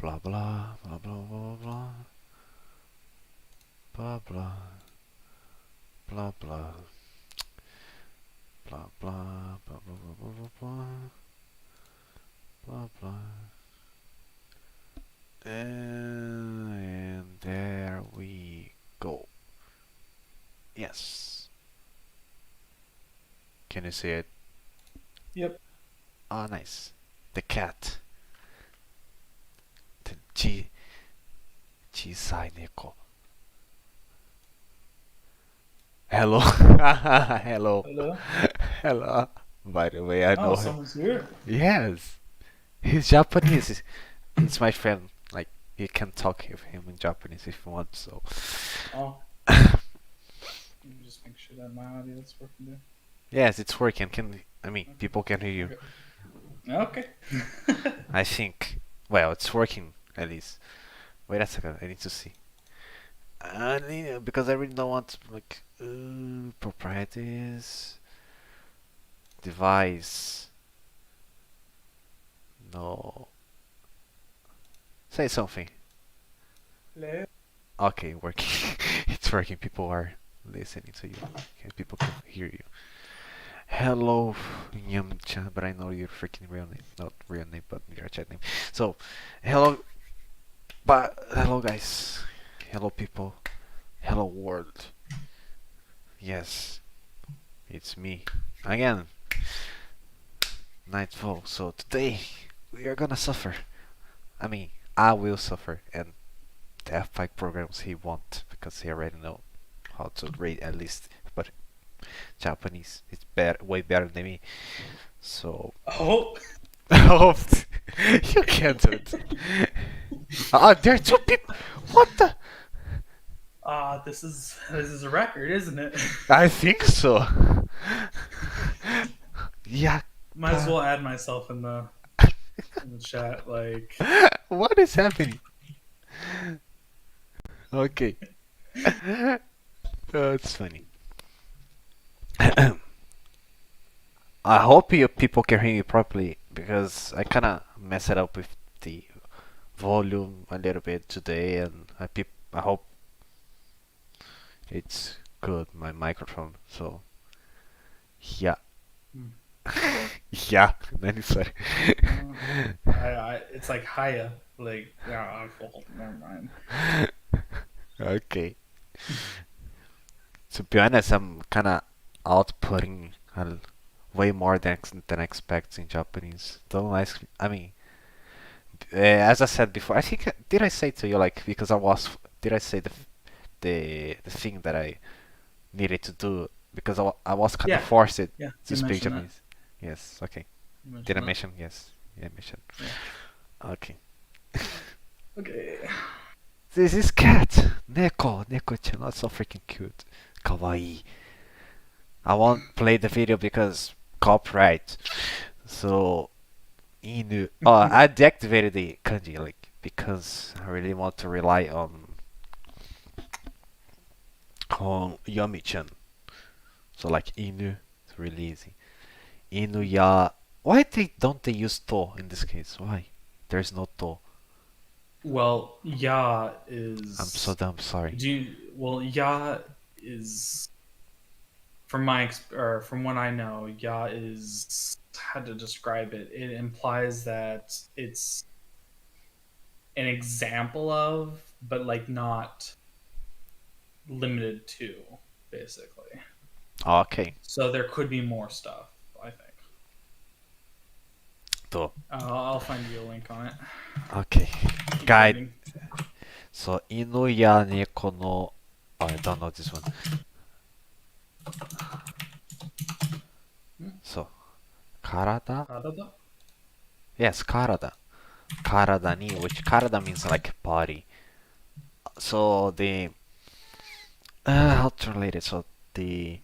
blah blah blah blah blah blah blah blah blah blah blah blah blah blah blah blah blah blah blah. And there we go. Yes. Can you see it? Yep. Oh, nice. The cat. The 小さい猫. Hello. Hello. Hello. Hello. By the way, I Oh, know him. someone's here. Yes. He's Japanese. It's my friend. Like, you can talk with him in Japanese if you want, so. Oh. Let me just make sure that my audio is working there. Yes, it's working. Okay. People can hear you. Okay. I think. Well, it's working at least. Wait a second. I need to see. Because I really don't want like properties, device. No. Say something. Hello. Okay, working. It's working. People are listening to you. Okay, people can hear you. Hello, Nyam-chan, but I know your freaking real name. Not real name, but your chat name. So, hello, hello guys. Hello people. Hello world. Yes, it's me. Again. Nightfall. So today, we are gonna suffer. I will suffer, and the F5 programs he won't, because he already know how to read at least. But Japanese, it's better, way better than me. So, Oh. oh, you can't do it. There are two people. What the? This is a record, isn't it? I think so. Yeah. Might as well add myself in the chat. Like, What is happening? Okay. It's funny. I hope you people can hear me properly because I kind of messed it up with the volume a little bit today, and I hope it's good, my microphone. So, yeah. Yeah, then sorry. it's like Haya. Like, yeah, never mind. Okay. To be honest, I'm kind of outputting way more than I expect in Japanese. Don't ask. As I said before, I think did I say to you like because did I say the thing that I needed to do because I was kind of Yeah. forced to Yeah. You speak mentioned that. Japanese. Yes. Okay. You mentioned Did I that. mention? Yes. Yeah, I mentioned. Yeah. Okay. Okay. This is cat. Neko-chan. That's so freaking cute. Kawaii. I won't play the video because copyright. So, inu. Oh, I deactivated the kanji like because I really want to rely on Yomi-chan. So like inu, it's really easy. Inuya. Why don't they use to in this case? Why? There's no to. Well, ya I'm so is. dumb. Sorry. Ya is from what I know, ya is how to describe it. It implies that it's an example of, but like not limited to, basically. Okay. So there could be more stuff, I think. To. I'll find you a link on it. Okay. Keep Guide. waiting. So Inuya Neko no. Oh, I don't know this one. So karada. Harada? Yes, karada. Karada ni, which karada means like body. So how to relate it? So the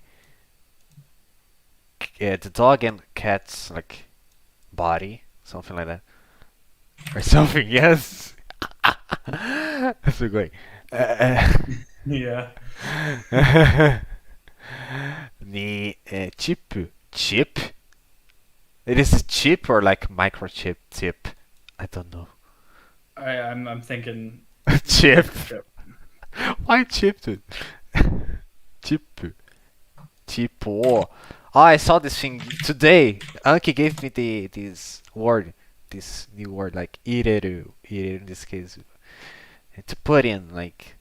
the dog and cat's like body, something like that, or something. Yes. That's a great. Yeah. The chip. It is a chip or like microchip tip. I don't know. I'm thinking Chip. microchip. Why chip, dude? Chip. Tipo. Oh, I saw this thing today. Anki gave me this word, this new word, like ireru. Ireru in this case. To put in, like,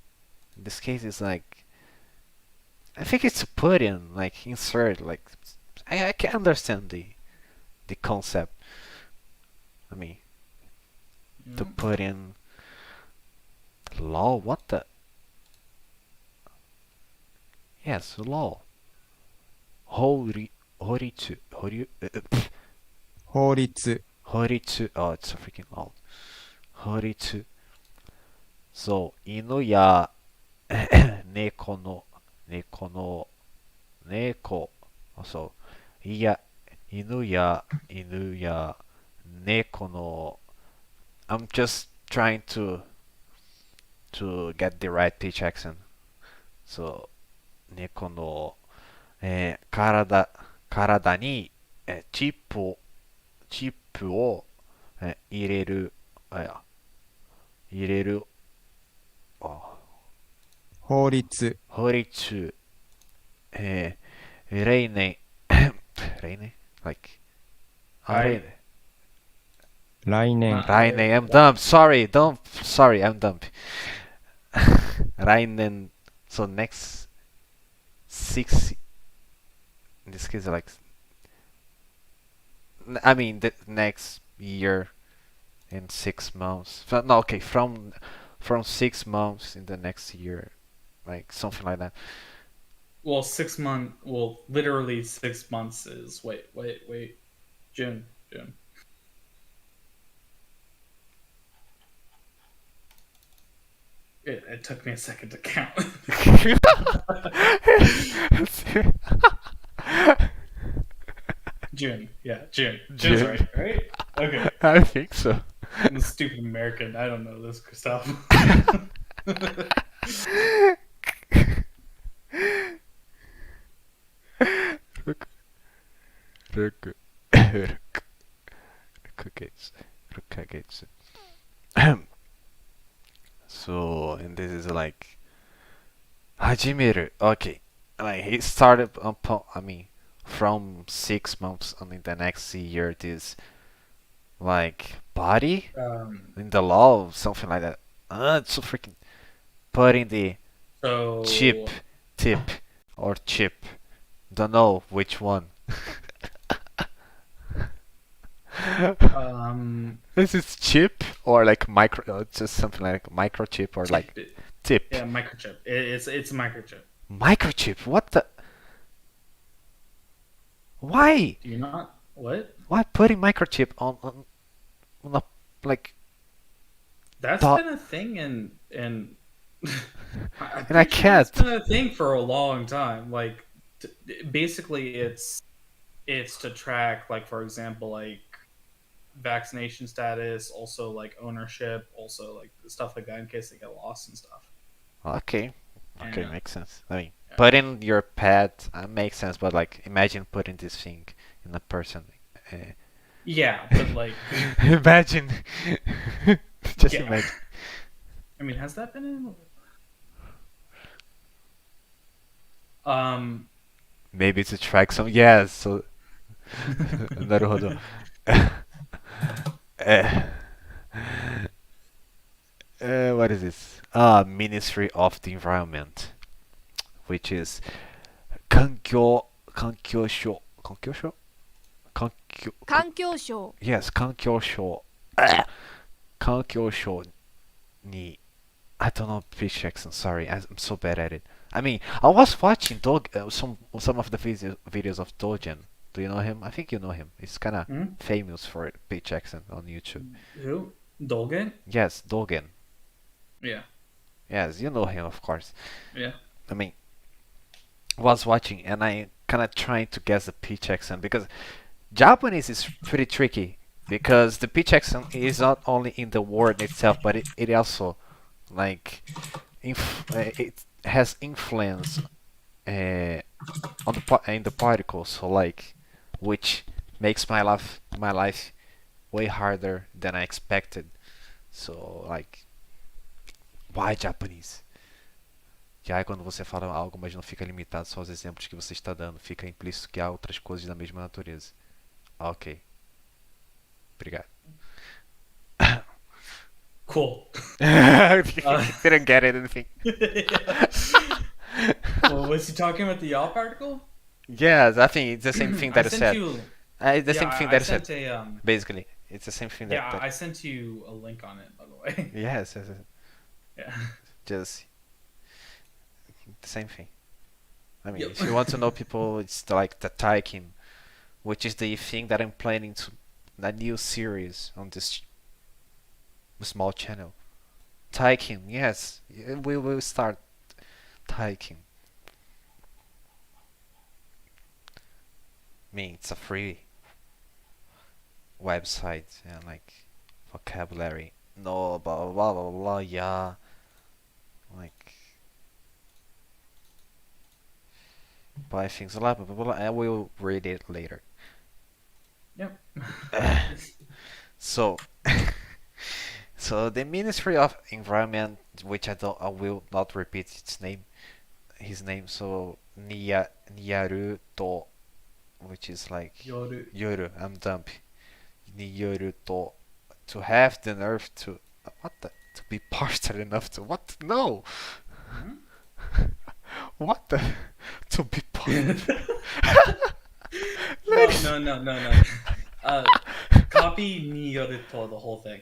in this case is like, I think it's to put in, like, insert, like, I can understand the concept. I mean, to Mm. put in, law, what the? Yes, law. Hori, horitsu,法律、horitsu, oh, it's so freaking loud. Horitsu. So, 犬や猫の、猫の、猫、そう、いや、犬や猫の、I'm just trying to get the right pitch accent. So, 猫の、体に、チップを、入れる、入れる、あ法律、法律、例年、例年 like, 例 I 年。来年、来年 I'm dumb. Sorry, I'm dumb. 来年 so next 6 in this case like I mean the next year in 6 months. No, okay, from 6 months in the next year, like something like that. well 6 month. Well, literally 6 months is wait. June. It took me a second to count. June. Yeah, June. June's June. right? Okay. I think so. I'm a stupid American. I don't know this stuff. Look, look, look, look, So, and this is like 始める. Okay, like he started I mean, from 6 months on in the next year. This like body um, in the law, something like that. It's so freaking putting the chip, so tip, or chip. Don't know which one. This is chip or like micro, just something like microchip or like chip. tip. Yeah, microchip. It's a microchip. Microchip. What the? Why? Do you not? What? Why putting microchip on a like That's dot? been a thing in I'm And I pretty sure that's can't. been a thing for a long time. Like, basically, it's to track, like, for example, like vaccination status, also like ownership, also like stuff like that in case they get lost and stuff. Okay. Okay, Yeah, makes sense. I mean, yeah, putting your pet makes sense, but like imagine putting this thing in a person. Uh, yeah. But like, imagine. Just yeah. imagine. I mean, has that been in? Um, Maybe to track some. Yes. So. なるほど。uh, what is this? Ministry of the Environment, which is 環境省、環境省 yes, 環境省、環境省に I don't know pitch accent. Sorry, I'm so bad at it. I mean, I was watching some of the videos of Dogen. Do you know him? I think you know him. He's kind of hmm? famous for pitch accent on YouTube. Who? Dolgan? Yes, Dogen. Yeah, Yes, you know him, of course. yeah. I mean, was watching and I kind of trying to guess the pitch accent because Japanese is pretty tricky because the pitch accent is not only in the word itself, but it also like it has influence on in the particles, so like which makes my life way harder than I expected. So, like, why Japanese? Que aí quando você fala algo, mas não fica limitado só aos exemplos que você está dando, fica implícito que há outras coisas da mesma natureza. Ok, obrigado. Cool. Didn't get it, anything. Well, was he talking about the Yelp article? Yes, I think it's the same thing I that I sent said. you. It's the Yeah, same thing I that I said. sent a Basically, it's the same thing that. yeah, that I sent you a link on it, by the way. yes, yes, yes, Yeah. just the same thing. I mean, Yep. if you want to know people, it's like the Taikim, which is the thing that I'm planning to a new series on this small channel. Taikim, yes, we will start Taikim. I mean, it's a free website and like vocabulary. No, blah blah blah blah. Yeah, like buy things blah blah blah blah. I will read it later. Yep. So, so the Ministry of Environment, which I will not repeat his name. So Niyaru to, which is like Yoru. Yoru. I'm dumb. Niyoru to have the nerve to what the to be partial enough to what no what the to be partial. No. Copy ni yoruto, the whole thing.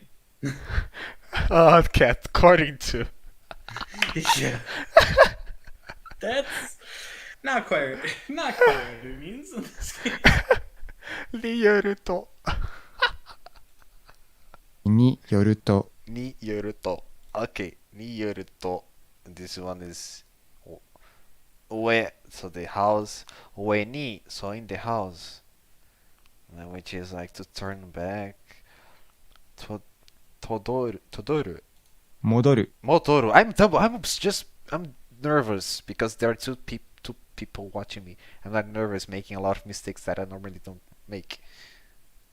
Okay, according to Yeah. That's not quite what it means in this case. Niyoru to によると によると okay によると this one is where so the house where ni so in the house which is like to turn back to todoru 戻る motoru I'm nervous because there are two people watching me. I'm like nervous making a lot of mistakes that I normally don't make.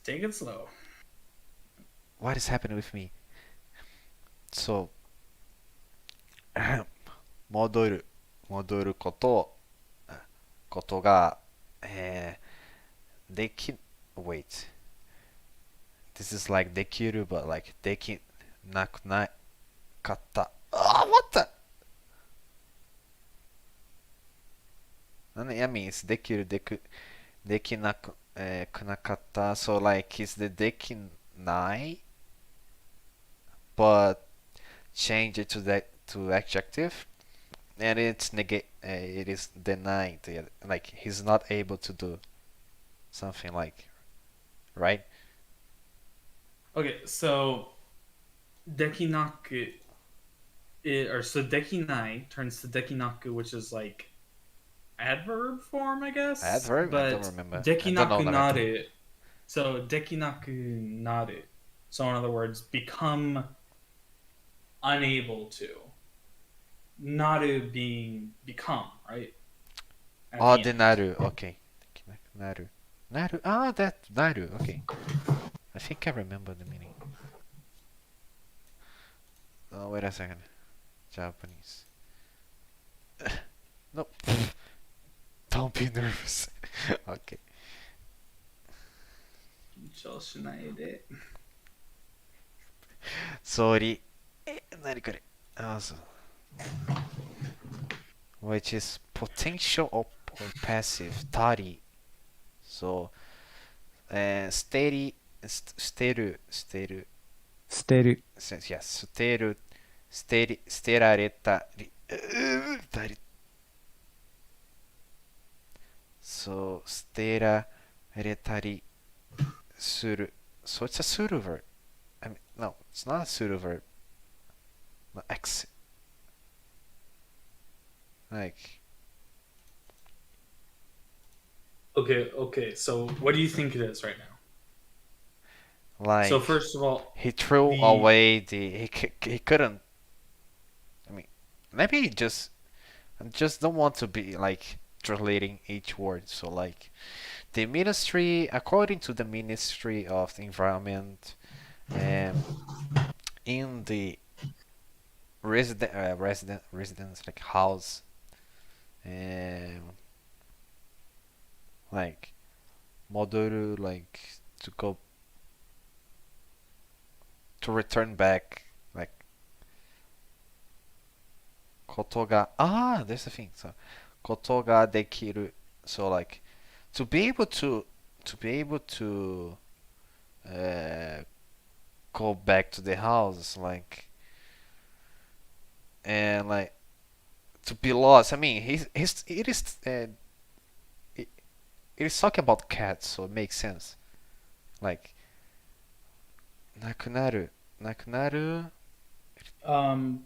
Take it slow. What is happening with me? So 戻ることが、でき wait this is like できる but like できなくなかったwhat the I mean it's できるできなく、なかった so like it's the できない but change it to adjective and it's it is denied like he's not able to do something like right Okay, so dekinaku so dekinai turns to dekinaku, which is like adverb form, I guess. Adverb? But I don't remember. I Dekinaku don't know naru. So dekinaku naru. So in other words, become unable to. Naru being become, right? At oh the the end. naru okay naru that naru okay I think I remember the meaning oh wait a second Japanese no don't be nervous okay 緊張しないで。 Soli何これそう which is potential or passive tari so 捨てる捨てる yes 捨てられたりそう捨てられたりする so it's a pseudo verb I mean no it's not a pseudo verb no X like Okay, so what do you think it is right now? like So first of all, he threw the- away he couldn't I mean maybe he just I just don't want to be like translating each word so like the ministry according to the Ministry of the Environment um, in the residence like house, and like modoru, like to go to return back, like koto ga there's a thing. So koto ga dekiru. So like to be able to uh, go back to the house, like, and like to be lost. I mean, it is it, it is talking about cats, so it makes sense. Like nakunaru, nakunaru, Um,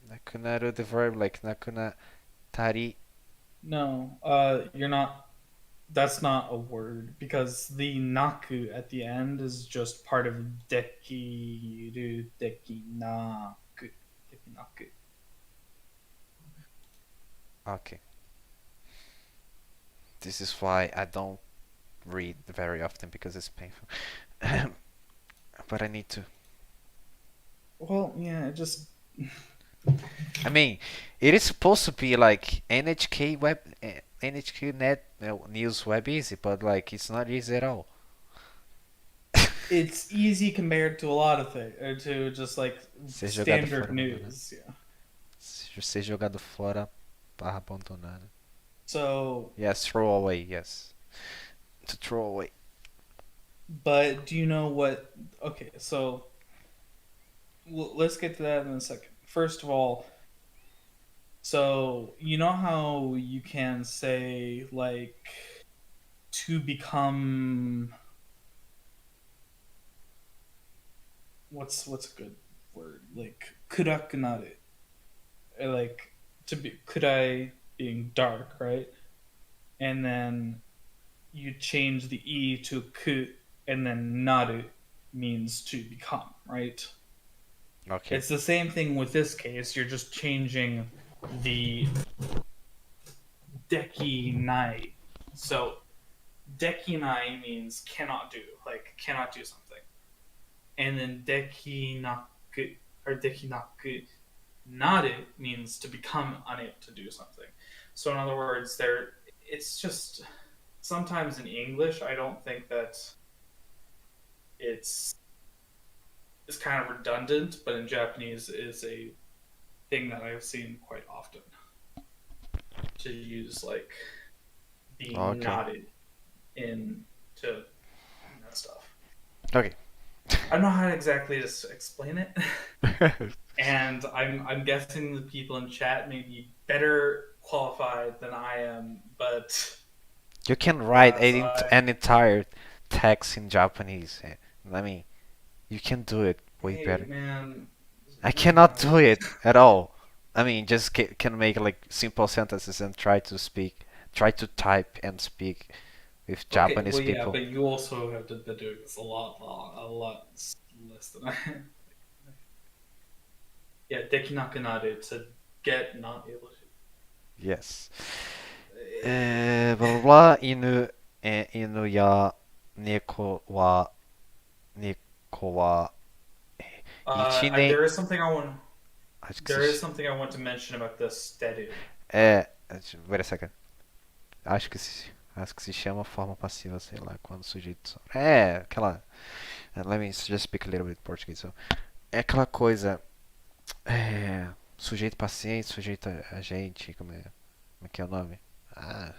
nakunaru. The verb like nakunatari. no, you're not. That's not a word because the naku at the end is just part of dekiru, dekinaku, dekinaku. Okay, this is why I don't read very often because it's painful. But I need to. Well, yeah, it just I mean, it is supposed to be like NHK web, NHK net news web easy, but like it's not easy at all. it's easy compared to a lot of things, or to just like Ser jogado standard fora abandonado. news. Yeah. Ser jogado fora barra abandonado. So, Yes, throw away. Yes, to throw away. but do you know what? Okay, so let's get to that in a second. First of all, so you know how you can say like to become what's a good word, like kurakunaru, like to be kurai being dark, right? And then you change the e to ku, and then naru means to become, right? Okay. It's the same thing with this case. You're just changing the deki nai. So deki nai means cannot do, like cannot do something. And then deki naku or deki naku naru means to become unable to do something. So in other words, there it's just sometimes in English I don't think that it's kind of redundant, but in Japanese is a thing that I've seen quite often to use like being Okay. knotted into that stuff. Okay. I don't know how exactly to explain it, and I'm guessing the people in chat may be better qualified than I am, but You can write as I an entire text in Japanese. I mean, you can do it way hey better. man, I cannot do it at all. I mean, just can make like simple sentences and try to type and speak with okay, Japanese well yeah, people. but you also have been doing this a lot less than I. Yeah, dekinakanare to get not able to. Yes. Blah blah blah. Inu ya neko wa ichine. There is something I want. Acho que There is se, something I want to mention about this steady. wait a second. Acho que se chama forma passiva, sei lá, quando o sujeito só. Aquela. Let me just speak a little bit Portuguese. So. É aquela coisa. Sujeito paciente, sujeito agente, como é que é o nome? Ah,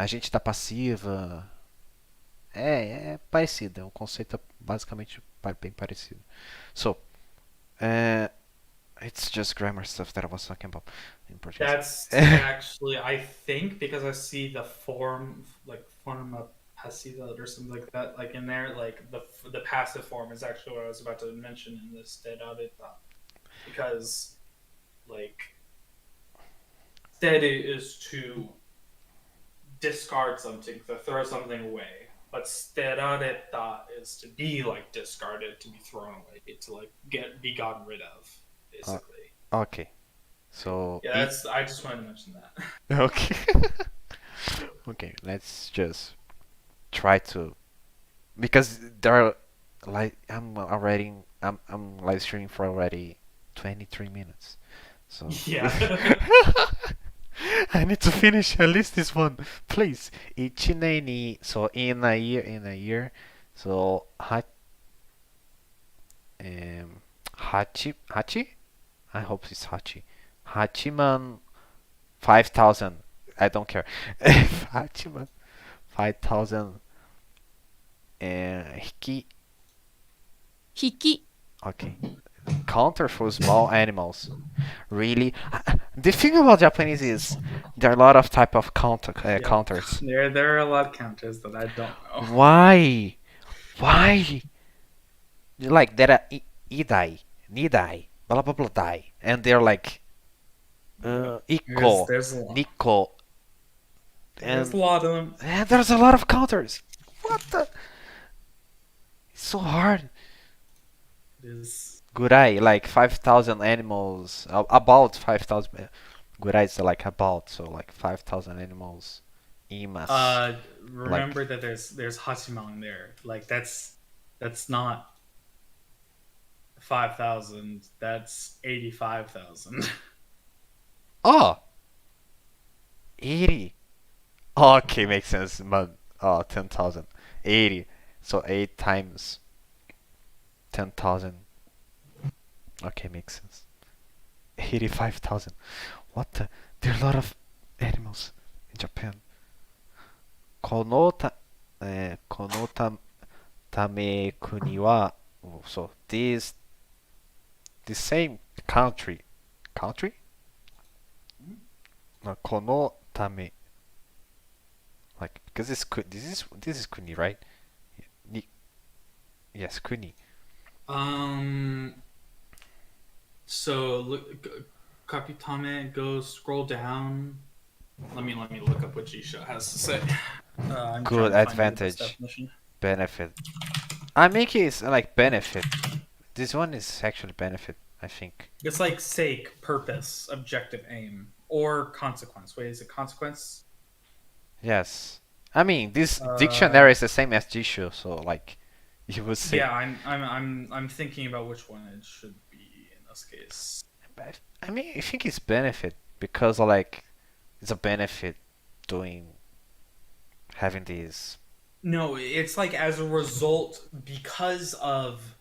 agente da passiva. É parecido, é um conceito basicamente bem parecido. So, it's just grammar stuff that I was talking about in Portuguese. That's actually, I think, because I see the form, like forma passiva or something like that, like in there, like the passive form is actually what I was about to mention in this stedadita, because like steady is to discard something, to throw something away, but stedadita is to be like discarded, to be thrown away, to like be gotten rid of, basically. Okay. So Yeah, that's. I just wanted to mention that. okay. Okay, let's just try to because there are like I'm already I'm live streaming for already 23 minutes. So Yeah. I need to finish at least this one, please. 1年に so in a year, so 8 I hope it's 8万 5,000 I don't care 8万 5,000 引き引き okay counter for small animals. Really? The thing about Japanese is there are a lot of type of Yep. counters. There are a lot of counters that I don't know. Why? Why? Like there are idai, nidai, blah blah blah dai, and they're like ikko, There's a lot. nikko, There's a and, lot of them. and there's a lot of counters. What the? It's so hard. It is. Gurai, like 5,000 animals, about 5,000. Gurai is like about, so like 5,000 animals. Imas. Remember that there's Hachiman there. Like that's not 5,000. That's 85,000. Oh! 80. Okay, makes sense. But, 10,000. 80. So 8 times 10,000. Okay, makes sense. 85,000. What the? There are a lot of animals in Japan. このため国は so this same country このため like because this is kuni, right? Yes, kuni. So look, Kapitame, go scroll down. Let me look up what Jisha has to say. I'm Good trying to find the best advantage. definition. Benefit. I make it like benefit. This one is actually benefit, I think. It's like sake, purpose, objective, aim, or consequence. Wait, is it consequence? Yes. I mean, this dictionary is the same as Jishu, so like you would say. Yeah, I'm thinking about which one it should be in this case. But, I mean, I think it's benefit because like it's a benefit doing having these. No, it's like as a result because of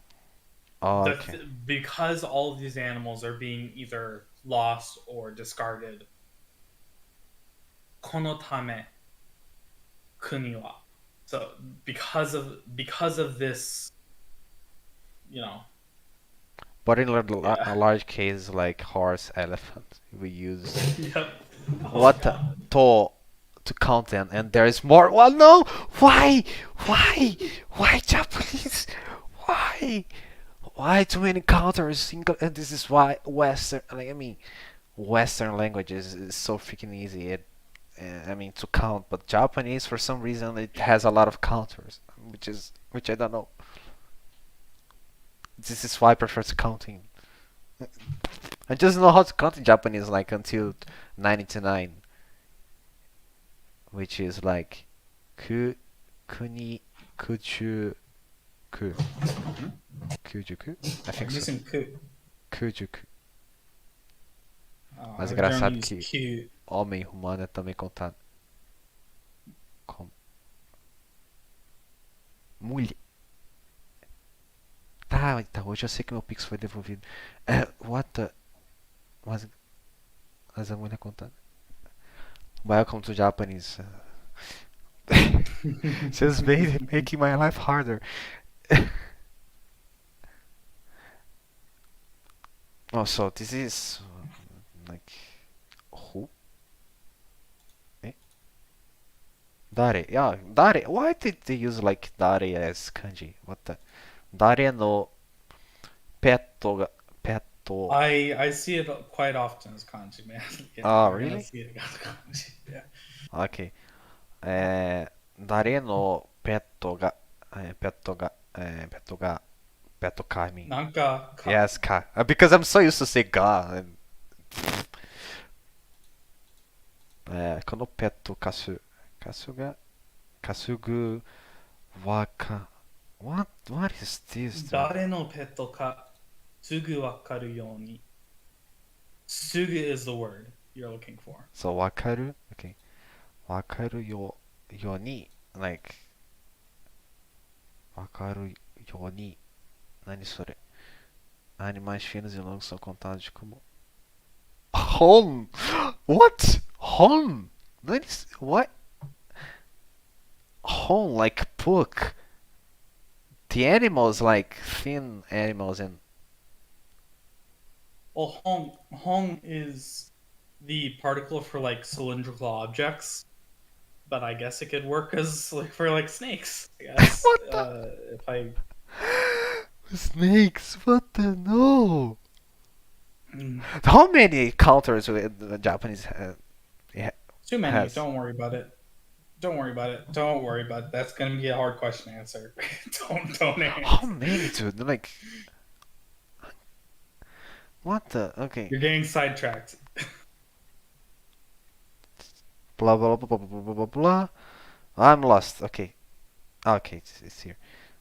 Oh, okay. because all of these animals are being either lost or discarded. Konotame kuni wa. So because of this, you know. But in a Yeah. large case like horse, elephant, we use Yep. what to count them, and there is more. Well, no, why Japanese? Why too many counters? And this is why Western, like, I mean, Western languages is so freaking easy. I mean to count, but Japanese for some reason it has a lot of counters, which I don't know. This is why I prefer to counting. I just know how to count in Japanese like until 99, which is like kuni, kuchu, ku, kujuku. I think I'm so. using ku. Kujuku. Oh, Mas I engraçado don't use que Q. homem humano é também contado como mulher. Tá, hoje eu sei que meu Pix foi devolvido. What the... Mas a mulher contada. Welcome to Japanese. Just making my life harder. Oh, so this is like who? Eh? Dare. Yeah, dare. Why did they use like dare as kanji? What the? Dare no petto. I see it quite often as kanji, man. Yeah, Oh, you're gonna really? see it as kanji. Yeah. Okay. 誰のペットが、ペットが、ペットか、I mean. なんか、Yes, ka. Because I'm so used to say ga. このペットかすが、かすぐわか、What is this, dude? 誰のペットかすぐわかるように。すぐ is the word you're looking for. So わかる? Okay. わかるように like わかるように何それ animais finos e longos são contados como hon what hon 何 what hon like book the animals like thin animals and Well, hong is the particle for like cylindrical objects, but I guess it could work as like for like snakes. I guess. What the- If I snakes what the no mm, how many counters with the Japanese too many, has don't worry about it. Don't worry about it. Don't worry about it. That's gonna be a hard question to answer. don't how answer. many dude like what the okay You're getting sidetracked. blah blah blah blah blah blah blah blah. I'm lost. Okay. Okay, it's here.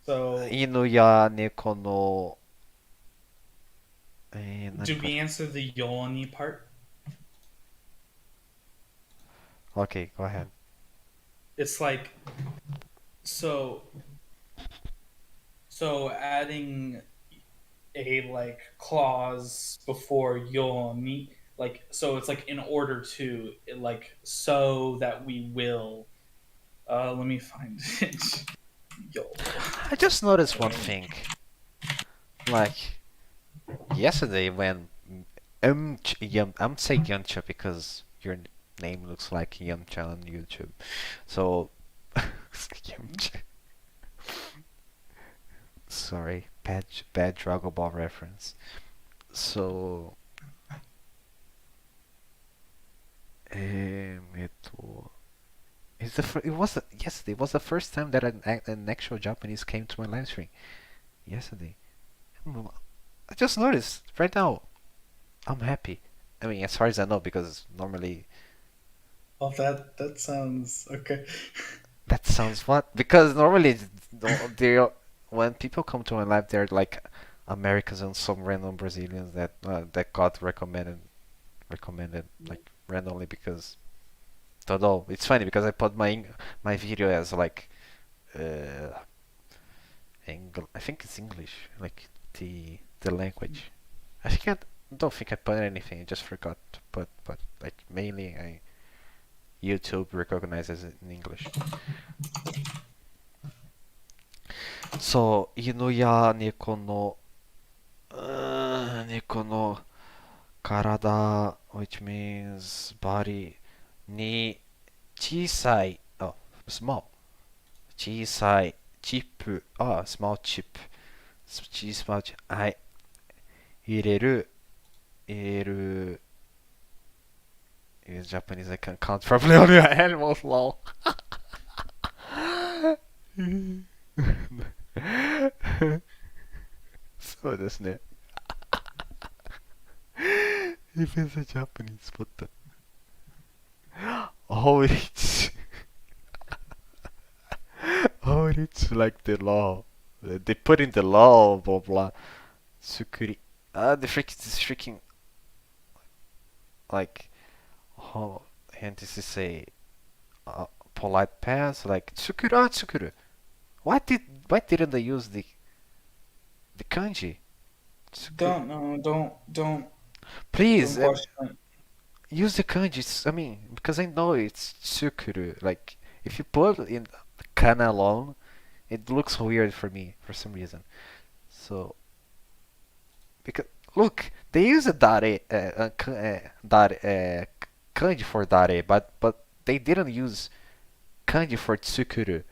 So 犬や猫の何 did か we answer the yoni part? Okay, go ahead. It's like so adding a like clause before yoni, like so it's like in order to, like so that we will. Let me find it. Yo. I just noticed one thing. Like yesterday when I'm saying Yamcha because your name looks like Yamcha on YouTube. So Yamcha. Sorry, bad Dragon Ball reference. So えっと it was yesterday. It was the first time that an actual Japanese came to my live stream. Yesterday, I just noticed right now. I'm happy. I mean, as far as I know, because normally Oh, that sounds okay. that sounds what? Because normally they when people come to my live, they're like Americans and some random Brazilians that got recommended like randomly because don't know. It's funny because I put my video as like uh, I think it's English, like the language. I think don't think I put anything. I just forgot to put, but like mainly YouTube recognizes it in English. So 犬や猫の猫の体 which means body に小さいsmall 小さいチップsmall chip 小さいチップはい入れる is Japanese I can count probably only animals lol そうですね If it's a Japanese but oh it's oh it's like the law they put in the law blah blah 作り the freaking like how and this is a polite past like 作る why didn't they use the kanji 作る Don't please question. use the kanji I mean because I know it's tsukuru like if you put in kana alone it looks weird for me for some reason so because look they use a kanji for dare but they didn't use kanji for tsukuru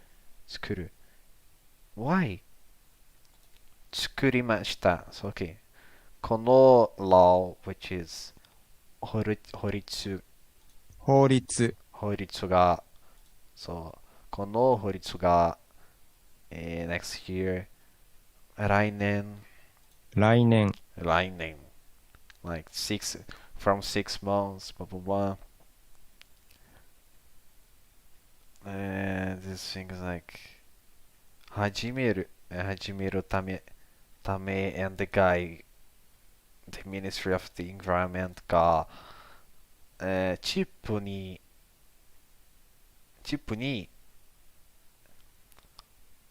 why 作りました so okay この law which is 法律法律、がそうこの法律が、next year 来年、来年 like from 6 months blah blah blah and this thing is like 始める始めるため and the guy, the Ministry of the Environment が、チップに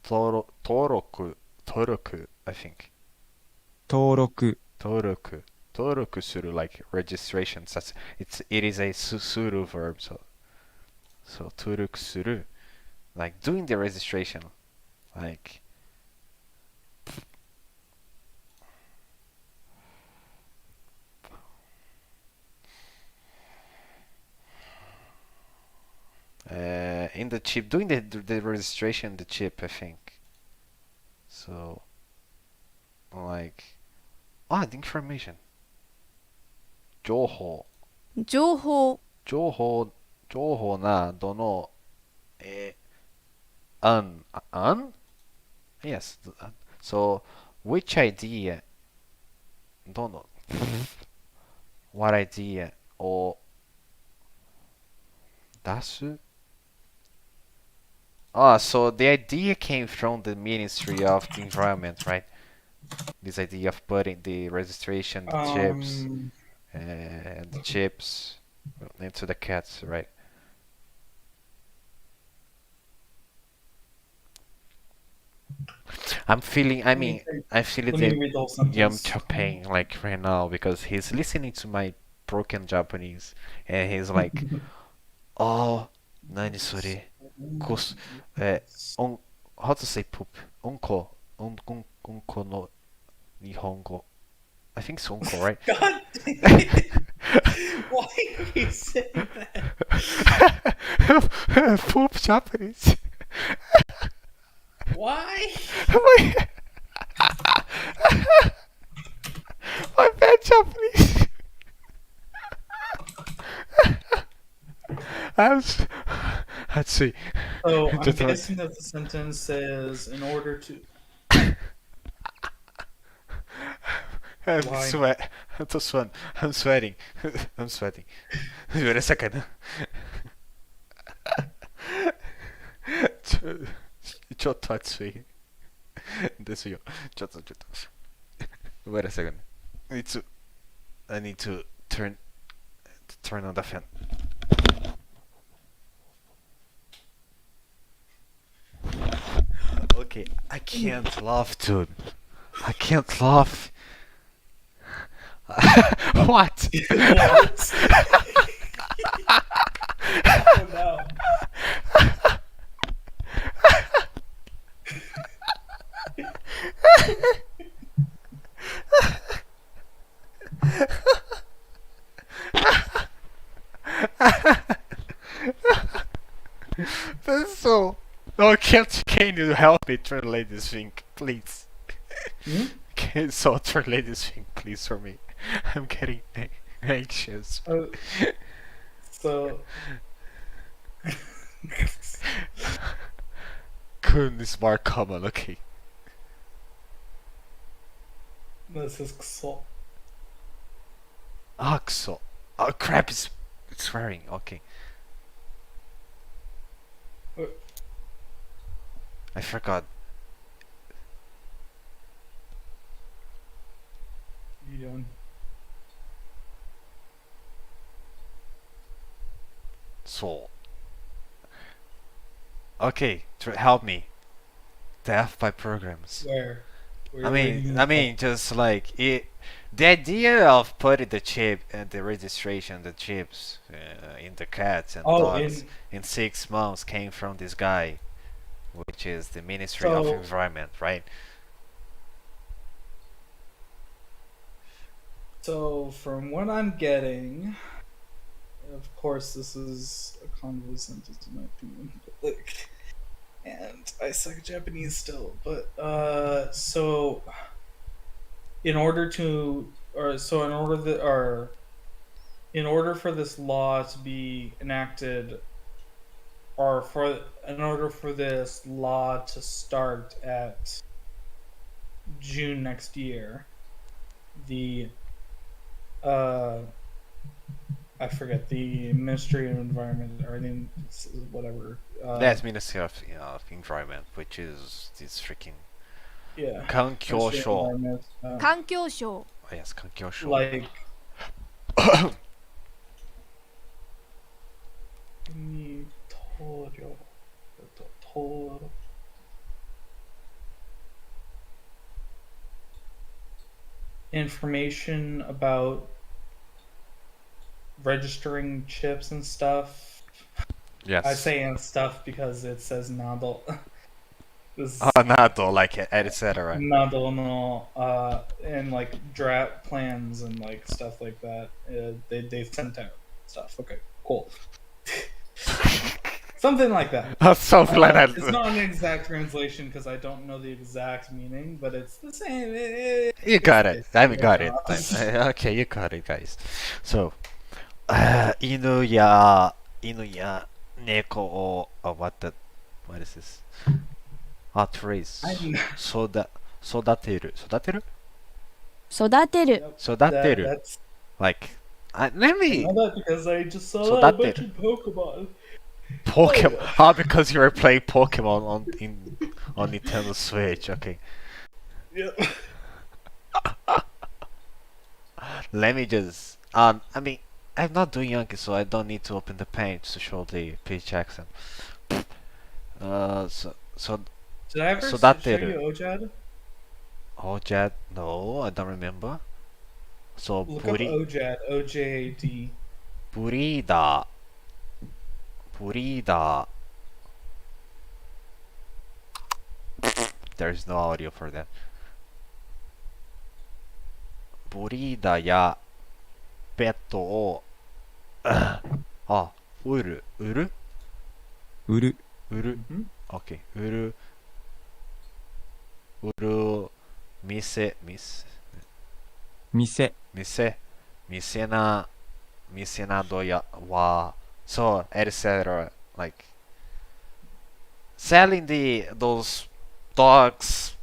登録 I think 登録、登録する like registration. It is a suru verb, so 登録する like doing the registration, like in the chip, doing the registration, the chip, I think. So, like, the information. 情報、情報、情報などの、an? Yes. So, which idea, どの、what idea を出す so the idea came from the Ministry of the Environment, right? This idea of putting the registration, the chips, and the chips into the cats, right? I feel Let me the read the whole sentence. Yamcha pain like right now because he's listening to my broken Japanese and he's like, oh, 何それ? Cos, how to say poop? うんこの日本語. I think it's うんこ, right? God dang it! Why are you saying that? Poop Japanese. Why? My bad Japanese. Let's see. So I'm Just like- guessing that the sentence says, in order to. I'm Why? I'm sweating. I'm sweating. Wait a second. ちょっと暑いですよ。ちょっと。Wait a second. I need to turn on the fan. Okay, I can't laugh, dude. I can't laugh. What? What? Oh no. That's so. Oh, can you help me translate this thing, please? Hmm? So translate this thing, please, for me. I'm getting anxious. So. Kun is more common, okay. This is so. Axel. Oh crap, it's swearing, okay. I forgot. You doing? So. Okay, help me. The F5 programs. Where? Where I are you mean, gonna just like it. The idea of putting the chip and the registration, the chips in the cats and Oh, dogs in 6 months came from this guy, which is the Ministry of So- Environment, right? So, from what I'm getting, of course, this is a convoluted sentence in my opinion, but like, and I suck at Japanese still, but so in order to, or so in order that, or in order for this law to be enacted, or in order for this law to start at June next year, the I forget the Ministry of Environment or whatever. That's Ministry of Environment, which is this freaking Yeah. 環境 Especially 省 environment, 環境省 Oh, yes, 環境省 like ni toyo, to- information about registering chips and stuff. Yes. I say and stuff because it says nado. This Nado, like etc. nado no and like draft plans and like stuff like that. They sent out stuff. Okay, cool. Something like that. Something like that. It's not an exact translation because I don't know the exact meaning, but it's the same. You got it. I mean, got it. Yeah. Okay, you got it, guys. So, 犬や猫を、what is this? Trees. I'm- 育てる。育てる育てる That's Like, let I me. know that because I just saw So a that bunch did- of Pokemon. Pokemon. Ah, because you were playing Pokemon on Nintendo Switch. Okay. Yep. Let me just. I mean, I'm not doing Yankee, so I don't need to open the page to show the pitch accent. So Did I ever So show that you did- Ojad? Ojad? No, I don't remember. So Look up Ojad. OJAD. Burida. Burida. There's no audio for that. ブリーダーやペットを売る売る、売る Mhm. OK 売る店などやはso etc like selling those dogs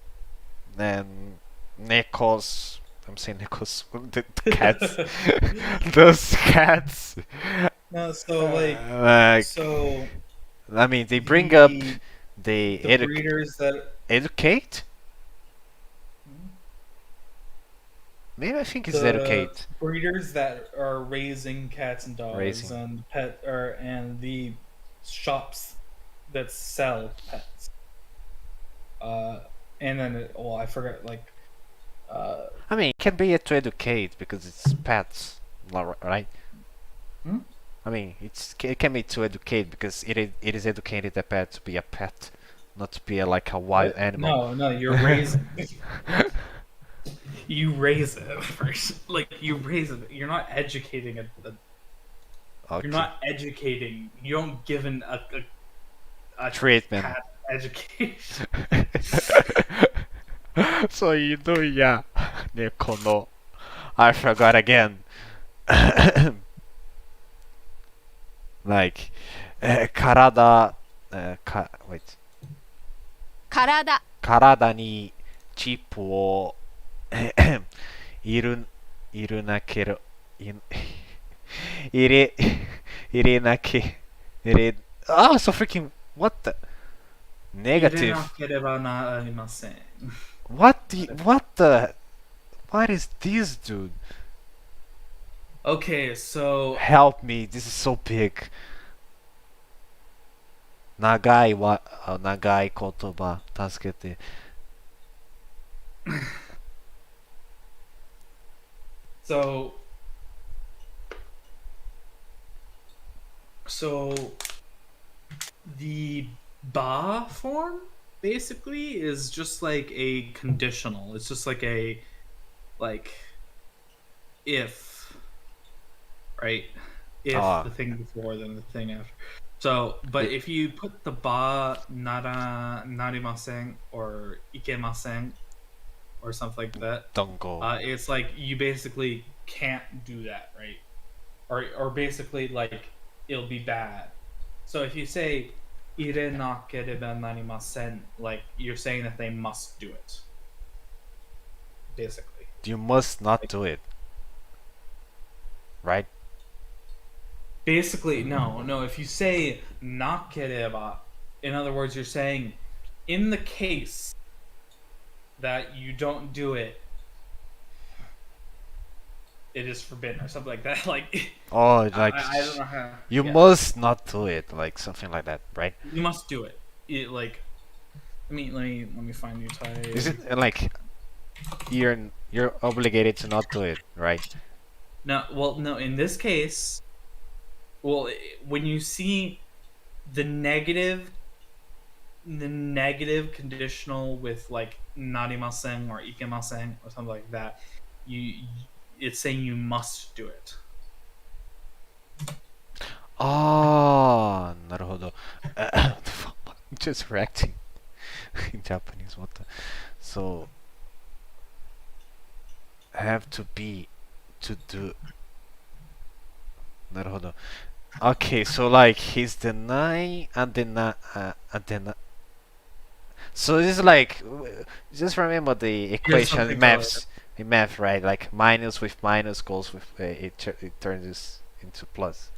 and necos I'm saying necos the cats those cats No, so like, like so I mean they bring up the they breeders that educate maybe I think it's the educate breeders that are raising cats and dogs Raising. and and the shops that sell pets. And then I forgot like I mean, it can be to educate because it's pets, right? Hmm? I mean, it can be to educate because it is educated a pet to be a pet, not to be like a wild animal. No, you're raising. You raise it first. Like you raise it. You're not educating it. Okay. You're not educating. You don't give a Treatment. cat education. So I forgot again. Like, wait. 体体にチップをいるなけれ入れなけれso freaking what the 入れ negative なければなりません。 what is this dude Okay, so help me this is so big 長い言葉助けて so the ba form basically is just like a conditional. It's just like a if, right? If the thing before then the thing after. So, but if you put the ba narimasen or ikemasen or something like that, don't go it's like you basically can't do that, right? Or basically like it'll be bad. So if you say ire nakereba narimasen, like you're saying that they must do it. Basically. you must not do it right Basically, no. If you say nakereba, in other words, you're saying in the case that you don't do it, it is forbidden or something like that. Like Oh, like I don't know how. you Yeah, must not do it, like something like that, right? you must do it. It like let me find you Is time. it like you're obligated to not do it, right? No, well, no. In this case, well, when you see the negative, the negative conditional with like narimasen or ikemasen or something like that, you it's saying you must do it. Ah, なるほど. Just reacting in Japanese. What the? So have to be to do. なるほど. Okay, so like he's denying and then. So this is like just remember the Here's equation something to in math, right? Like minus with minus goes with it turns into plus,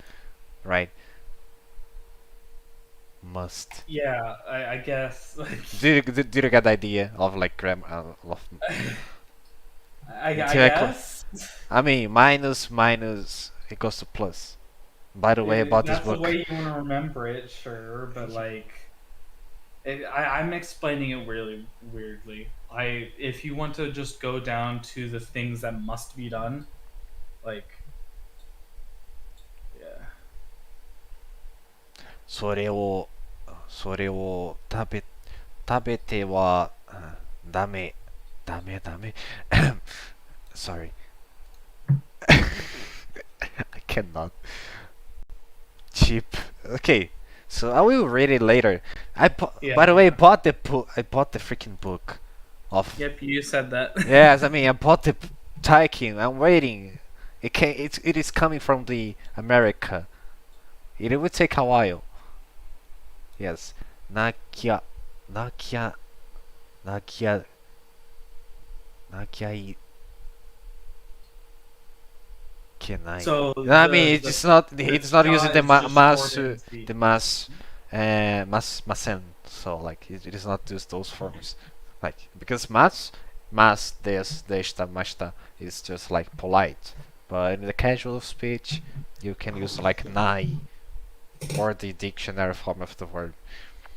right? Must. yeah, I guess. Do you get the idea of like grammar of I Exactly. guess I mean, minus equals to plus. By the way, about this that's the book, way you want to remember it, sure, but like. I'm explaining it really weirdly. If you want to just go down to the things that must be done, like, yeah, それを、食べては、ダメ、ダメ。Sorry. I cannot. Cheap. Okay, so I will read it later. Yeah. By the way, bought the book. I bought the freaking book of. Yep, you said that. Yes, I mean I bought the Taikin. I'm waiting. It is coming from the America. It will take a while. Yes. なきゃ、なきゃ、なきゃ、なきゃいけない. So I mean, it's not using the mass, the masen. So like it is not use those forms, like because des, desta, masta is just like polite, but in the casual speech, you can use like nai or the dictionary form of the word.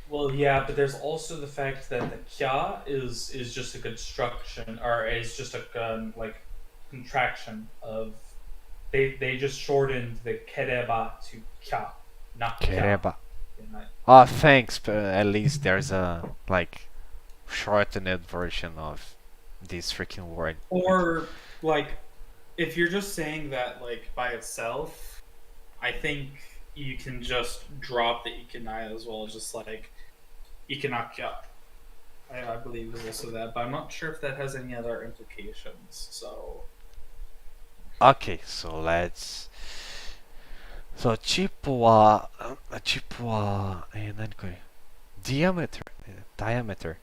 Well, yeah, but there's also the fact that the kya is just a construction, or is just a like contraction of. They just shortened the kereba to kya, not kya. Kereba. in that. Oh, thanks, but at least there's a like shortened version of this freaking word. Or like, if you're just saying that like by itself, I think you can just drop the ikinai as well, just like ikinakya. I believe is also that, but I'm not sure if that has any other implications. So Okay, so let's. So chip は何これ diameter diameter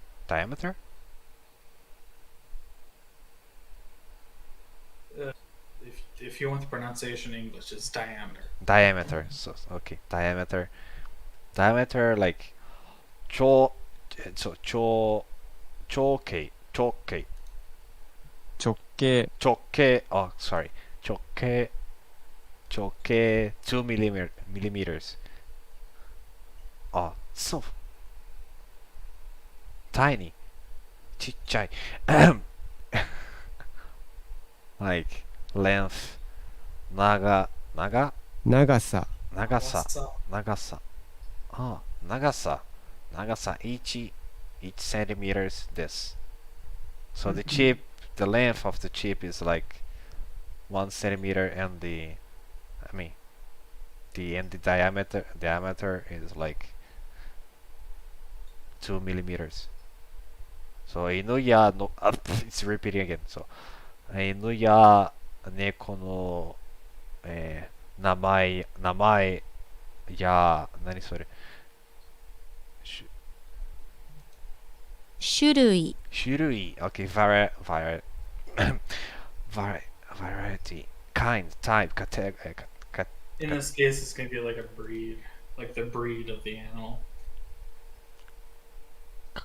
if you want the pronunciation in English, it's diameter. So okay, diameter like 長そう長径直径、直径 oh sorry 直径2 millimeters. Oh, so tiny. ちっちゃい like length 長長さ、長さ each centimeters this. So the chip, the length of the chip is like 1 centimeter, and the diameter is like 2 millimeters. So 犬やのit's repeating again. So 犬や猫の、名前や何それ種類、種類 okay variety kind type category In this case, it's going to be like a breed, like the breed of the animal.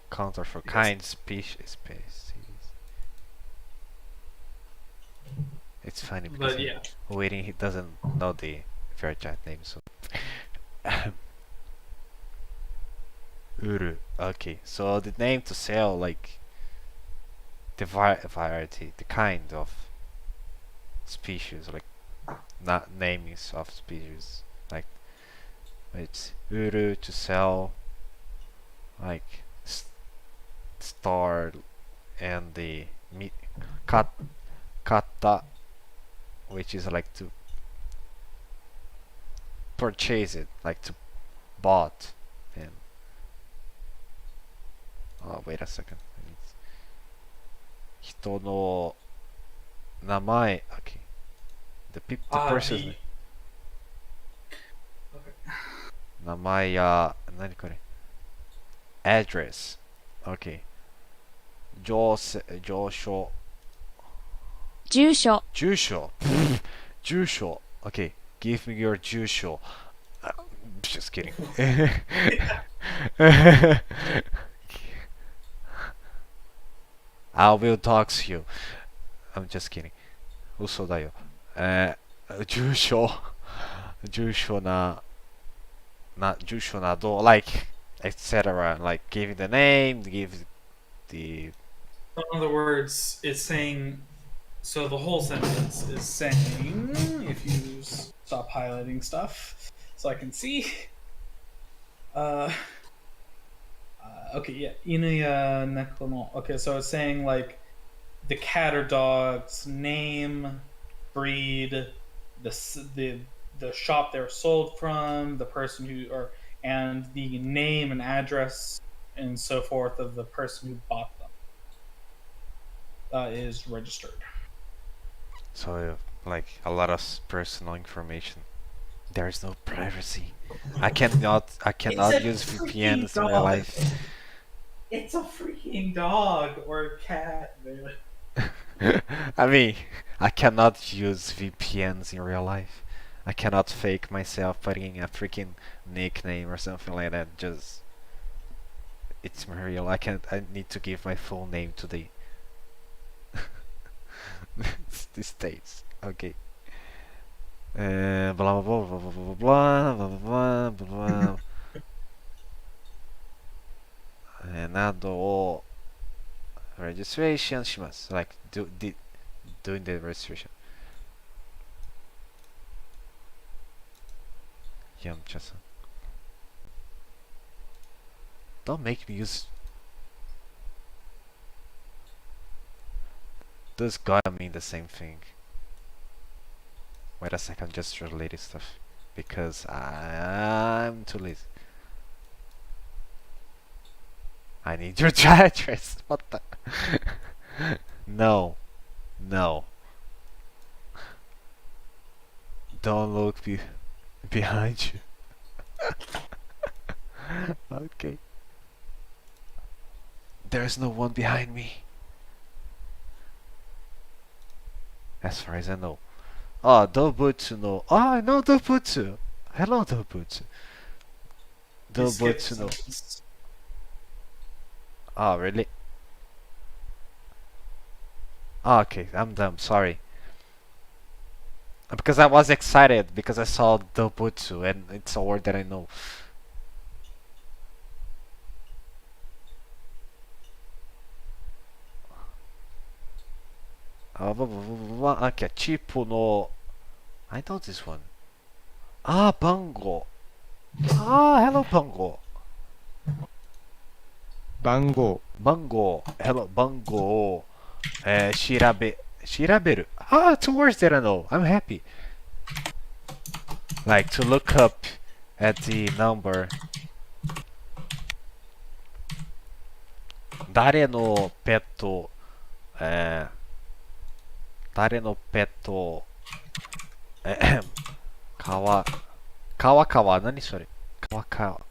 counter for Yes. kind species It's funny because But yeah. he doesn't know the Fairchild name, so. Uru. Okay, so the name to sell, like, the variety, the kind of species, like, not namings of species, like, it's uru to sell, like, star, and the kata, which is like to purchase it, like to bought, and oh, wait a second. 人の名前 okay. The person's name. 名前や何これ address. Okay. 上昇住所、住所住所 Okay. Give me your 住所 Just kidding. I will dox you. I'm just kidding. 嘘だよ。住所住所住所など like etc. like give the name, give the In other words, it's saying. So the whole sentence is saying, if you stop highlighting stuff, so I can see. Okay, yeah. Inuya nekono. Okay, so it's saying like the cat or dog's name, breed, the shop they're sold from, the person who and the name and address and so forth of the person who bought them is registered. so like a lot of personal information. There's no privacy. I cannot use VPNs in real life. It's a freaking dog or cat, man. I mean, I cannot use VPNs in real life. I cannot fake myself putting a freaking nickname or something like that. Just it's real. I can't. I need to give my full name to the the states. Okay. Blah blah blah blah blah blah blah blah blah blah. などを registration します。Like doing the registration. ヤムチャさん。Don't make me use. Does gotta mean the same thing? Wait a second, just related stuff. Because I'm too lazy. I need your address. What the? No. No. Don't look behind you. Okay. There's no one behind me. As far as I know. Oh, Dobutsu no. Oh, I know Dobutsu. Hello, Dobutsu. Dobutsu no. Oh, really? Oh, okay, I'm dumb. Sorry. Because I was excited because I saw Dobutsu and it's a word that I know. Okay, チップの I know this one. 番号 hello 番号番号、番号 hello 番号を、調べる two words that I know. I'm happy. Like to look up at the number. 誰のペット、誰のペット、川何それ川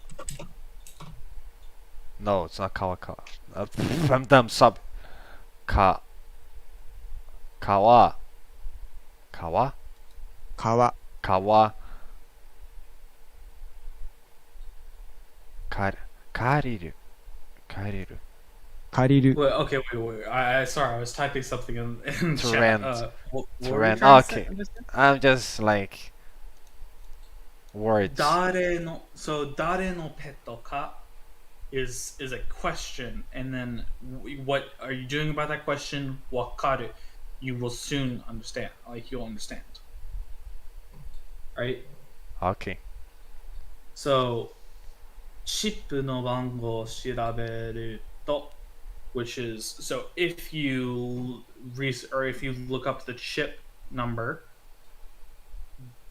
No, it's not川I'm dumb, sub 川川、借りる借りる Wait, okay, wait. Sorry, I was typing something in To chat. rent. What To were we rent. trying to Okay. say? Understand? I'm just like words. So dare no petto ka is a question, and then what are you doing about that question? Wakaru, you will soon understand. Like you'll understand, right? Okay. So チップの番号を調べると which is so if you if you look up the chip number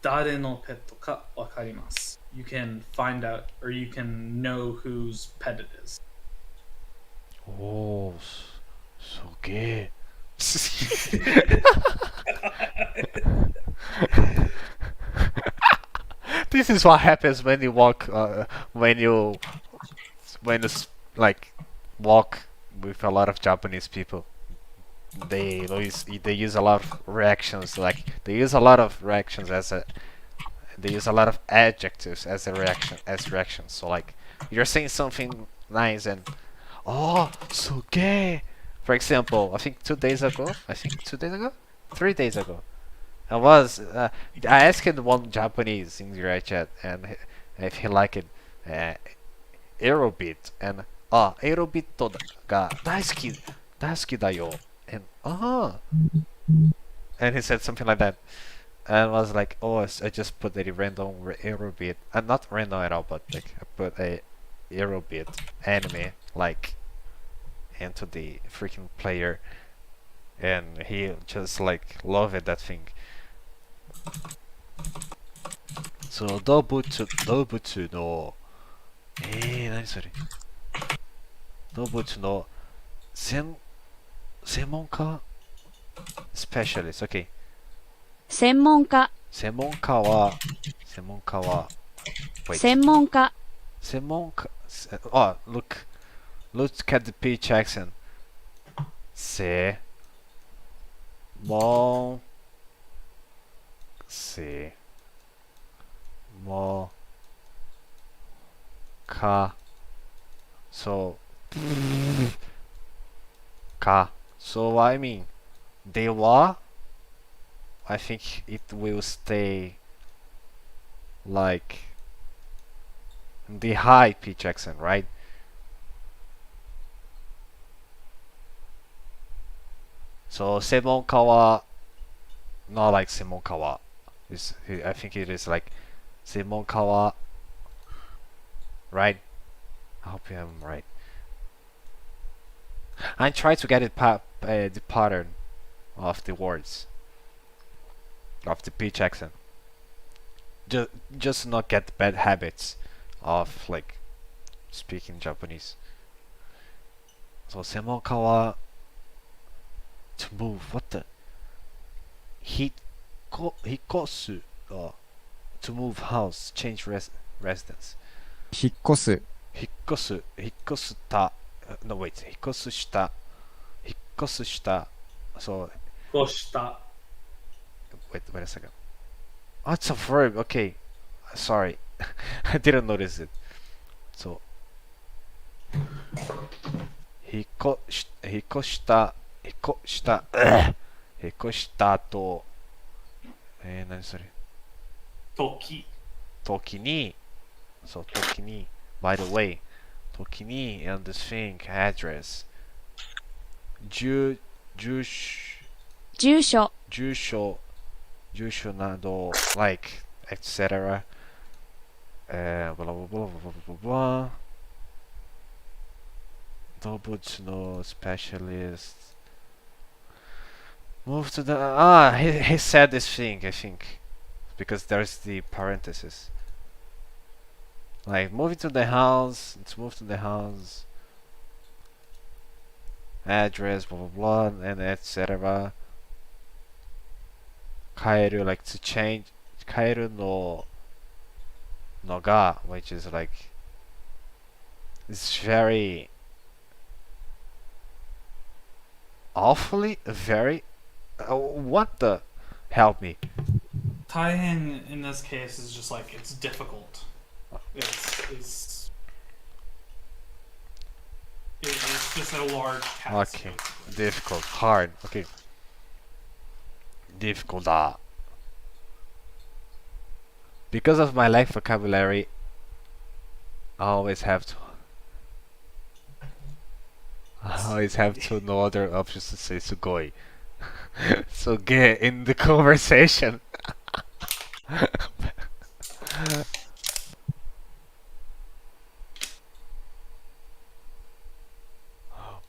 誰のペットかわかります you can find out or you can know whose pet it is. Oh, so gay. This is what happens when you walk, like walk with a lot of Japanese people. They use a lot of reactions, like they use a lot of reactions as a they use a lot of adjectives as reactions. So like you're saying something nice and oh, so gay. For example, I think 2 days ago, 3 days ago, I asked one Japanese in the chat and if he liked uh, Aerobeat and エロビットが大好きだよ and and he said something like that and was like, oh, I just put a random Aerobeat, not random at all, but like I put a Aerobeat anime like into the freaking player, and he just like loved that thing. So 動物の何それ動物の専門家 specialist. Okay. 専門家、専門家は wait. 専門家、専門家 oh, look at the pitch accent. 専門か so so I mean they were I think it will stay like the high pitch accent, right? So 専門家は not like 専門家は I think it is like 専門家は right? I hope I'm right. I try to get the pattern of the words of the pitch accent. Just not get bad habits of like speaking Japanese. So 専門家は to move. What the? 引っ越す to move house, change residence. 引っ越す引っ越した no wait 引っ越した so Koshita. wait a second. Oh, it's a verb. Okay, sorry. I didn't notice it. So 引っ越したと何それ Toki. 時に so 時に by the way 時に and this thing address 住所、住所など like etc. blah blah blah blah blah blah blah. 動物の specialist move to the he said this thing I think because there's the parenthesis like moving to the house, let's move to the house, address blah blah blah and etc. 変える like to change 変えるのが which is like it's very awfully very what the help me. Taihen in this case is just like it's difficult. It's it is just a large task. Okay. basically. Difficult. Hard. Okay. Difficult. Ah. Because of my lack vocabulary, I always have to. I always have to know other options to say sugoi. So get in the conversation.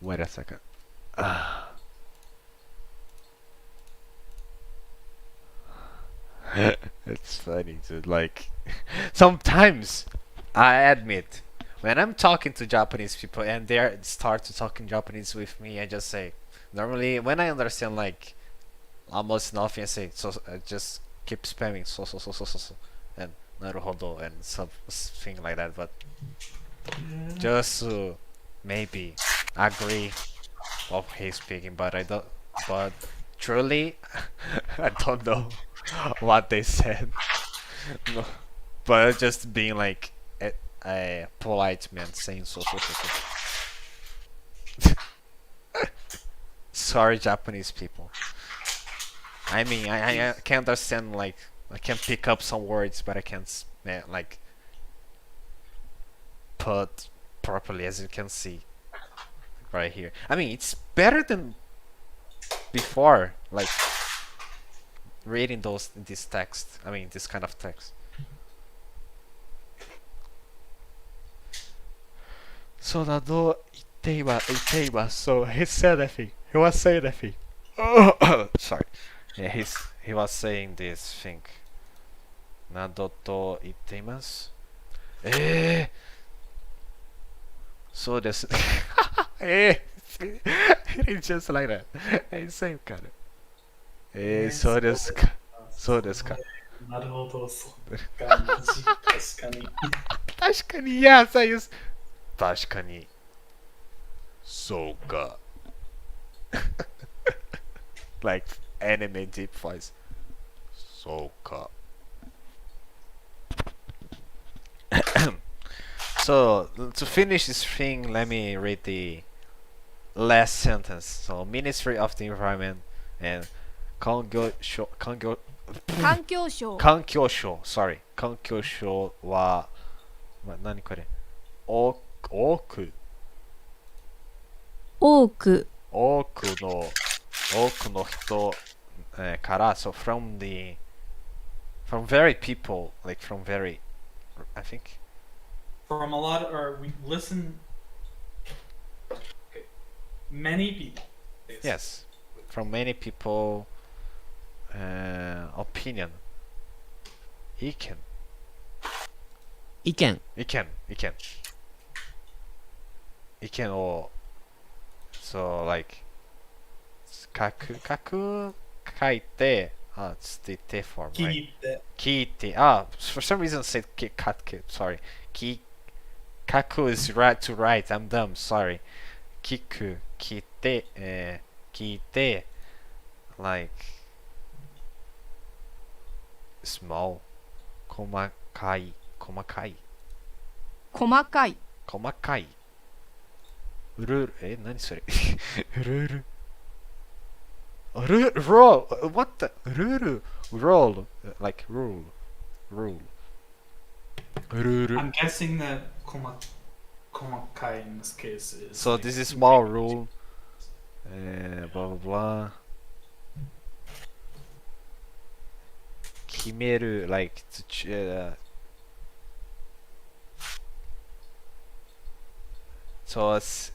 Wait a second. It's funny to like. Sometimes I admit when I'm talking to Japanese people and they start to talking Japanese with me, I just say. Normally, when I understand like almost nothing, I say so. I just keep spamming so and naruhodo and something like that. But just to maybe agree of his speaking, but I don't. But truly, I don't know what they said. No, but just being like a polite man saying so. Sorry, Japanese people. I mean, I can understand like I can pick up some words, but I can't like put properly as you can see right here. I mean, it's better than before, like reading this text. I mean, this kind of text. So so he said that thing. He was saying that thing. Sorry. Yeah, he was saying this thing. などと言っています。そうです。It's just like that. Same kind of. そうですか。そうですか。なるほど、そうか。確かに。確かに、yes, I use. 確かに。そうか。like anime deep voice. そうか。So to finish this thing, let me read the last sentence. So Ministry of the Environment and 環境省環境省 sorry 環境省は、何これ多く多く多くの人、から so from very people like from very I think From a lot of, or we listen. Okay. Many people. basically. yes from many people opinion 意見意見意見を so like 書いてit's the T form right 聞いてfor some reason said sorry 書く is right to write I'm dumb sorry 聞いて聞いて like small 細かい細かいルール何それルールroll what the ルール roll like ruleルール I'm guessing that komakai in this case is. so like, this is small rule blah blah blah 決める like so it's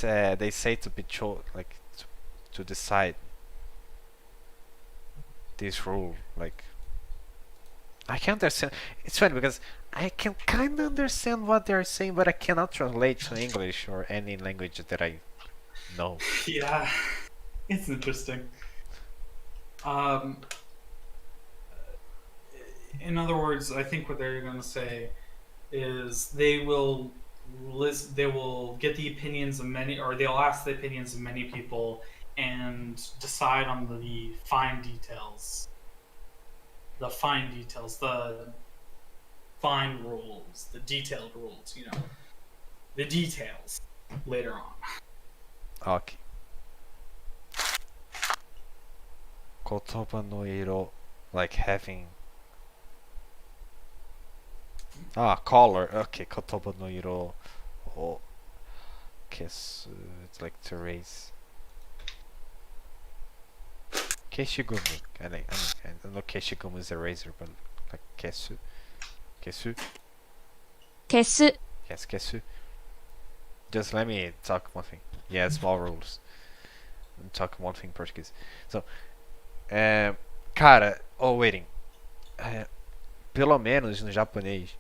they say to be like to decide this rule like I can't understand it's funny because I can kind of understand what they're saying but I cannot translate to English or any language that I know. Yeah, it's interesting. In other words, I think what they're going to say is they will get the opinions of many, or they'll ask the opinions of many people and decide on the fine details, the fine rules, the detailed rules, the details later on. Okay. 言葉の色 like having color. Okay, 言葉の色を消す it's like to erase 消しゴム I don't know 消しゴム is eraser but like 消す消す消す yes 消す just let me talk one thing. Yeah, small rules. Talk one thing em português. So, cara, waiting. Pelo menos no japonês,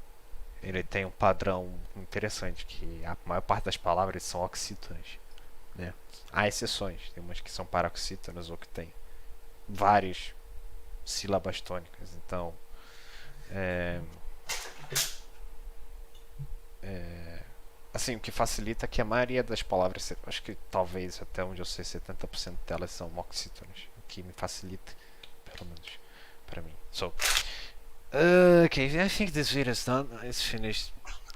ele tem um padrão interessante, que a maior parte das palavras são oxítonas, né? Há exceções, tem umas que são paroxítonas ou que tem várias sílabas tônicas. Então, assim, o que facilita é que a maioria das palavras, acho que talvez até onde eu sei 70% delas são oxítonas, o que me facilita, pelo menos para mim. So, okay, I think this video is done. It's finished.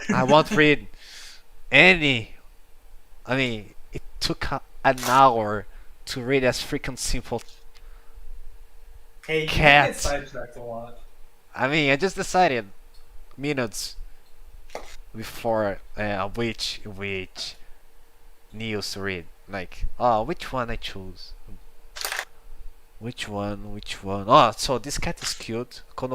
I won't read any. I mean, it took an hour to read as freaking simple. Hey, you Cat. get sidetracked a lot. I mean, I just decided minutes before which news to read. Like, which one I choose? Which one? Oh, so this cat is cute. こ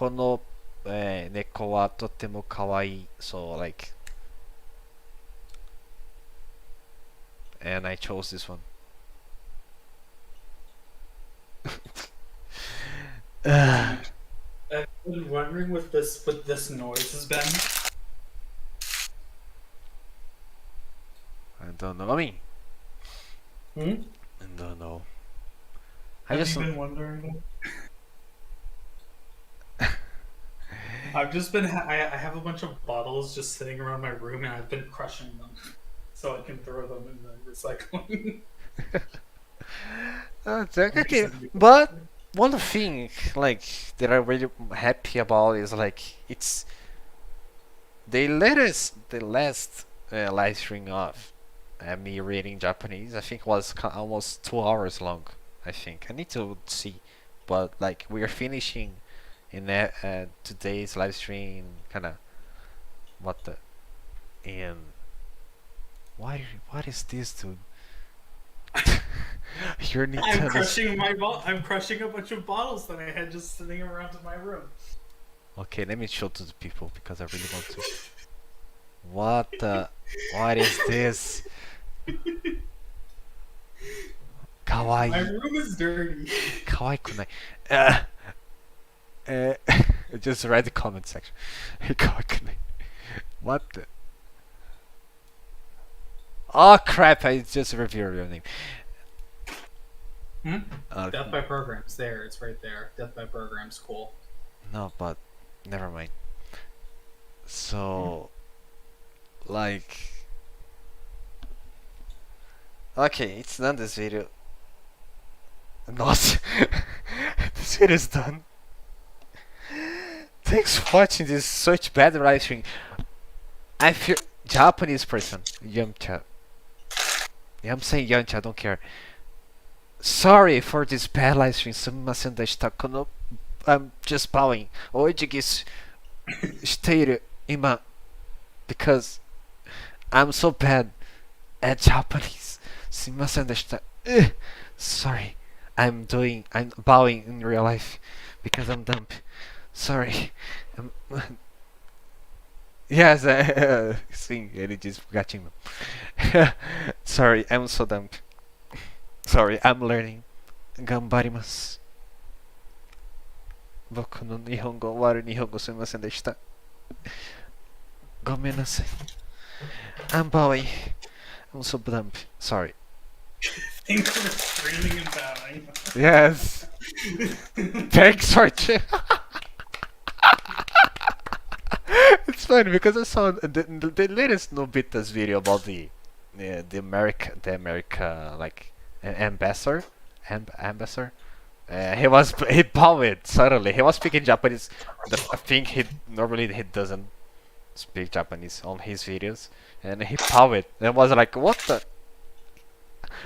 の猫はとても可愛い. So like, and I chose this one. I've been wondering what this noise has been. I don't know. I mean, Hmm? I don't know. Have you been wondering? I've just been. I have a bunch of bottles just sitting around my room, and I've been crushing them so I can throw them in the recycling. Okay, but one thing like that I'm really happy about is like they let us the last live stream of me reading Japanese. I think was almost 2 hours long. I think I need to see, but like we are finishing in today's live stream, kind of what the and what is this, dude? Your Nintendo. I'm crushing a bunch of bottles that I had just sitting around in my room. Okay, let me show to the people because I really want to. What is this? Kawaii. My room is dirty. Kawaii kunai. Just read the comment section. Kawaii kunai. What the? Oh crap! I just revealed your name. Death by Program's there. It's right there. Death by Program's cool. No, but never mind. So, like, okay, it's done. This video. Not. This video is done. Thanks for watching this such bad live stream. I feel Japanese person. Yamcha. Yeah, I'm saying Yamcha. I don't care. Sorry for this bad live stream. Sumimasen deshita. I'm just bowing. Oijigi shiteiru ima because I'm so bad at Japanese. Sumimasen deshita. Sorry. I'm bowing in real life because I'm dumb. Sorry. Yes, sim, ele diz pro gatinho. Sorry, I'm so dumb. Sorry, I'm learning. Gambarimasu. Boku no nihongo waru nihongo sumimasen deshita. Gomenasai. I'm bowing. I'm so dumb. Sorry. Thanks for screaming and bowing. Yes. Thanks for It's funny because I saw the latest Nobita's video about the America like ambassador. He bowed suddenly. He was speaking Japanese. I think he doesn't speak Japanese on his videos, and he bowed. And was like, what the?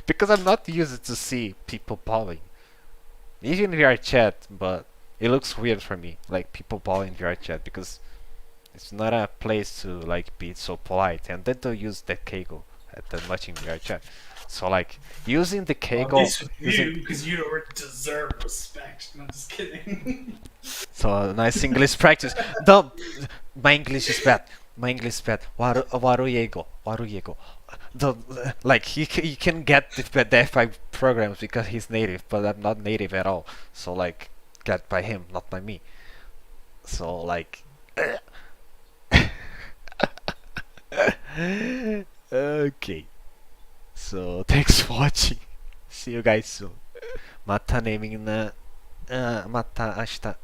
because I'm not used to see people bowing. Even VR chat, but it looks weird for me, like people bowing in VR chat, because it's not a place to like be so polite, and they don't use the kegel that much in VR chat. So like using the Well, kegel, at least with using you, because you don't deserve respect. No, I'm just kidding. so nice English practice. No, my English is bad. My English is bad. Waruyego, waruyego. The like he can get the F5 programs because he's native, but I'm not native at all. So like get by him, not by me. So like. Okay. So thanks for watching. See you guys soon. またねみんな。また明日。